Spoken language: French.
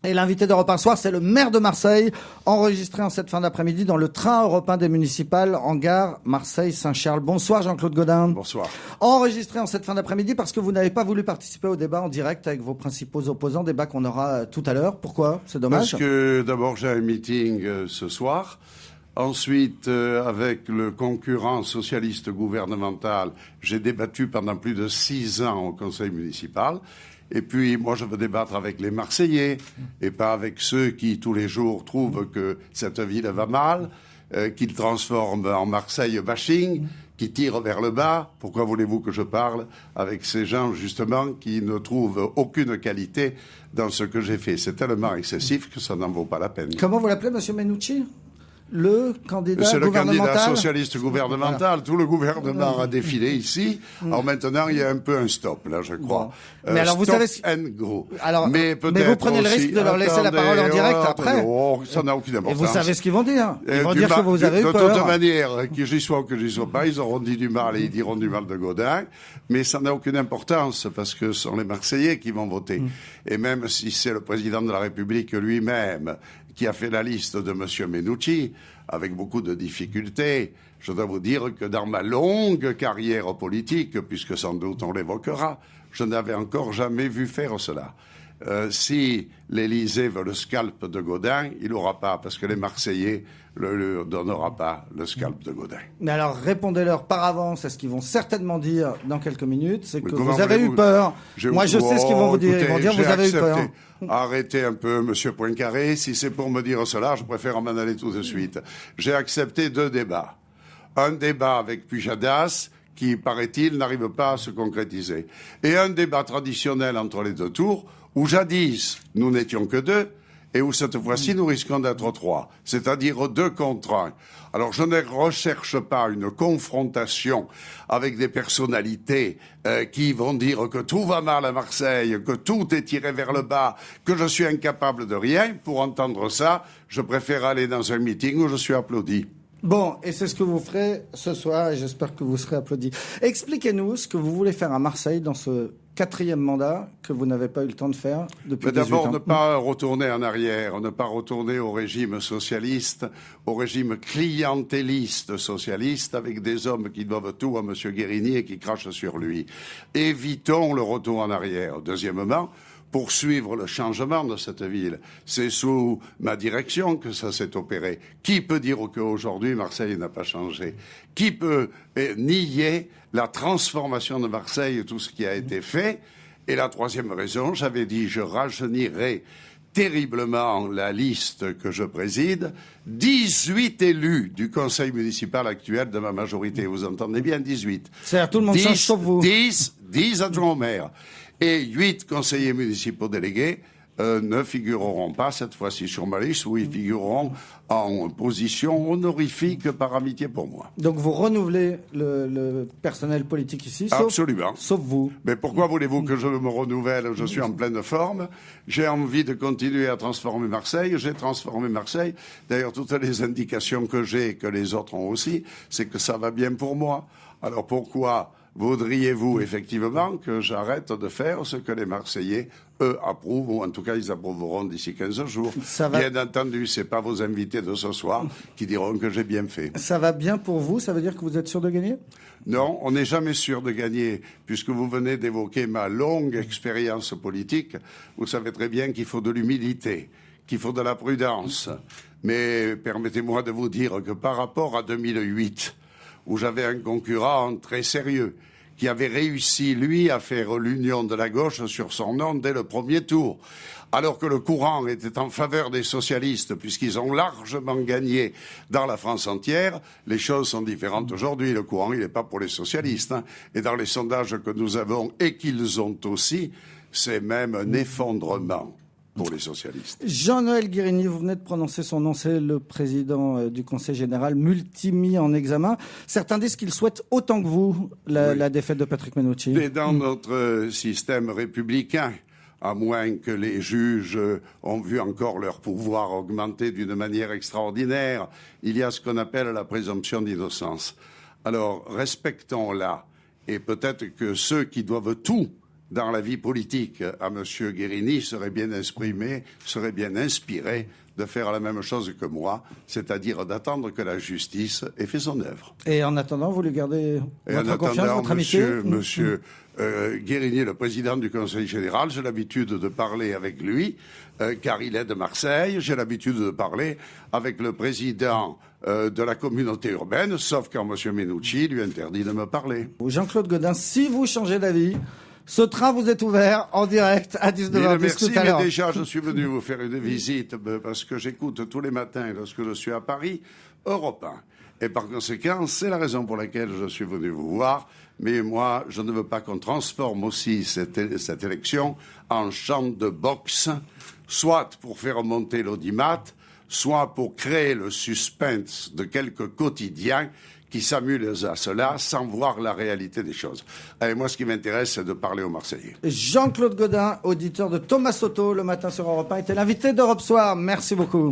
Et l'invité d'Europe 1 Soir, c'est le maire de Marseille, enregistré en cette fin d'après-midi dans le train européen des municipales en gare Marseille-Saint-Charles. Bonsoir Jean-Claude Gaudin. Bonsoir. Enregistré en cette fin d'après-midi parce que vous n'avez pas voulu participer au débat en direct avec vos principaux opposants, débat qu'on aura tout à l'heure. Pourquoi? C'est dommage. Parce que d'abord j'ai un meeting ce soir. Ensuite, avec le concurrent socialiste gouvernemental, j'ai débattu pendant plus de 6 ans au conseil municipal. Et puis, moi, je veux débattre avec les Marseillais et pas avec ceux qui, tous les jours, trouvent que cette ville va mal, qu'ils transforment en Marseille bashing, qui tirent vers le bas. Pourquoi voulez-vous que je parle avec ces gens, justement, qui ne trouvent aucune qualité dans ce que j'ai fait? C'est tellement excessif que ça n'en vaut pas la peine. Comment vous l'appelez, monsieur Menucci? Le candidat C'est le gouvernemental. candidat socialiste gouvernemental. Voilà. Tout le gouvernement a défilé ici. Alors maintenant, il y a un peu un stop, là, je crois. Mais alors, vous savez... and go. Alors, mais vous prenez le risque de leur laisser la parole en direct après. Oh, ça n'a aucune importance. Et vous savez ce qu'ils vont dire. Ils vont dire que vous avez eu peur. De toute manière, que j'y sois ou que j'y sois pas, ils auront dit du mal et ils diront du mal de Gaudin. Mais ça n'a aucune importance parce que ce sont les Marseillais qui vont voter. Et même si c'est le président de la République lui-même qui a fait la liste de M. Menucci, avec beaucoup de difficultés. Je dois vous dire que dans ma longue carrière politique, puisque sans doute on l'évoquera, je n'avais encore jamais vu faire cela. Si l'Élysée veut le scalp de Gaudin, il n'aura pas, parce que les Marseillais ne lui donnera pas le scalp de Gaudin. Mais alors, répondez-leur par avance à ce qu'ils vont certainement dire dans quelques minutes, c'est que vous avez eu peur. Moi, je sais ce qu'ils vont vous dire. Ils vont dire vous avez eu peur. Arrêtez un peu, monsieur Poincaré. Si c'est pour me dire cela, je préfère m'en aller tout de suite. J'ai accepté 2 débats. Un débat avec Pujadas, qui, paraît-il, n'arrive pas à se concrétiser. Et un débat traditionnel entre les 2 tours, où jadis, nous n'étions que 2, et où cette fois-ci, nous risquons d'être 3, c'est-à-dire 2 contre 1. Alors, je ne recherche pas une confrontation avec des personnalités qui vont dire que tout va mal à Marseille, que tout est tiré vers le bas, que je suis incapable de rien. Pour entendre ça, je préfère aller dans un meeting où je suis applaudi. Bon, et c'est ce que vous ferez ce soir, et j'espère que vous serez applaudi. Expliquez-nous ce que vous voulez faire à Marseille dans ce 4e mandat que vous n'avez pas eu le temps de faire depuis 18 ans. D'abord, ne pas retourner en arrière, ne pas retourner au régime socialiste, au régime clientéliste socialiste, avec des hommes qui doivent tout à M. Guérini et qui crachent sur lui. Évitons le retour en arrière. Deuxièmement, poursuivre le changement de cette ville. C'est sous ma direction que ça s'est opéré. Qui peut dire qu'aujourd'hui Marseille n'a pas changé? Qui peut nier la transformation de Marseille et tout ce qui a été fait? Et la 3e raison, j'avais dit, je rajeunirai terriblement la liste que je préside. 18 élus du conseil municipal actuel de ma majorité. Vous entendez bien, 18. C'est-à-dire tout le monde change sauf vous. 10 adjoints au maire. Et 8 conseillers municipaux délégués ne figureront pas cette fois-ci sur ma liste, où ils figureront en position honorifique par amitié pour moi. Donc vous renouvelez le personnel politique ici, Absolument. Sauf vous. Mais pourquoi voulez-vous que je me renouvelle? Je suis en pleine forme. J'ai envie de continuer à transformer Marseille. J'ai transformé Marseille. D'ailleurs, toutes les indications que j'ai, et que les autres ont aussi, c'est que ça va bien pour moi. Alors pourquoi voudriez-vous effectivement que j'arrête de faire ce que les Marseillais, eux, approuvent, ou en tout cas ils approuveront d'ici 15 jours? Bien entendu, c'est pas vos invités de ce soir qui diront que j'ai bien fait. Ça va bien pour vous? Ça veut dire que vous êtes sûr de gagner? Non, on n'est jamais sûr de gagner, puisque vous venez d'évoquer ma longue expérience politique. Vous savez très bien qu'il faut de l'humilité, qu'il faut de la prudence. Mais permettez-moi de vous dire que par rapport à 2008, où j'avais un concurrent très sérieux, qui avait réussi, lui, à faire l'union de la gauche sur son nom dès le premier tour, alors que le courant était en faveur des socialistes, puisqu'ils ont largement gagné dans la France entière, les choses sont différentes aujourd'hui. Le courant, il n'est pas pour les socialistes, hein. Et dans les sondages que nous avons, et qu'ils ont aussi, c'est même un effondrement pour les socialistes. Jean-Noël Guérini, vous venez de prononcer son nom, c'est le président du Conseil général, multi-mis en examen. Certains disent qu'il souhaite autant que vous la défaite de Patrick Menucci. Mais dans notre système républicain, à moins que les juges ont vu encore leur pouvoir augmenter d'une manière extraordinaire, il y a ce qu'on appelle la présomption d'innocence. Alors, respectons-la. Et peut-être que ceux qui doivent tout dans la vie politique à M. Guérini serait bien exprimé, serait bien inspiré de faire la même chose que moi, c'est-à-dire d'attendre que la justice ait fait son œuvre. Et en attendant, vous lui gardez votre confiance, votre amitié? Monsieur Guérini, le président du Conseil général, j'ai l'habitude de parler avec lui, car il est de Marseille. J'ai l'habitude de parler avec le président de la communauté urbaine, sauf quand M. Menucci lui interdit de me parler. Jean-Claude Gaudin, si vous changez d'avis, ce train vous est ouvert en direct à 19h10 Merci, tout à l'heure. mais déjà, je suis venu vous faire une visite parce que j'écoute tous les matins, lorsque je suis à Paris, Europe 1. Et par conséquent, c'est la raison pour laquelle je suis venu vous voir. Mais moi, je ne veux pas qu'on transforme aussi cette élection en champ de boxe, soit pour faire monter l'audimat, soit pour créer le suspense de quelques quotidiens qui s'amusent à cela sans voir la réalité des choses. Et moi, ce qui m'intéresse, c'est de parler aux Marseillais. Jean-Claude Gaudin, auditeur de Thomas Soto, le matin sur Europe 1, était l'invité d'Europe Soir. Merci beaucoup.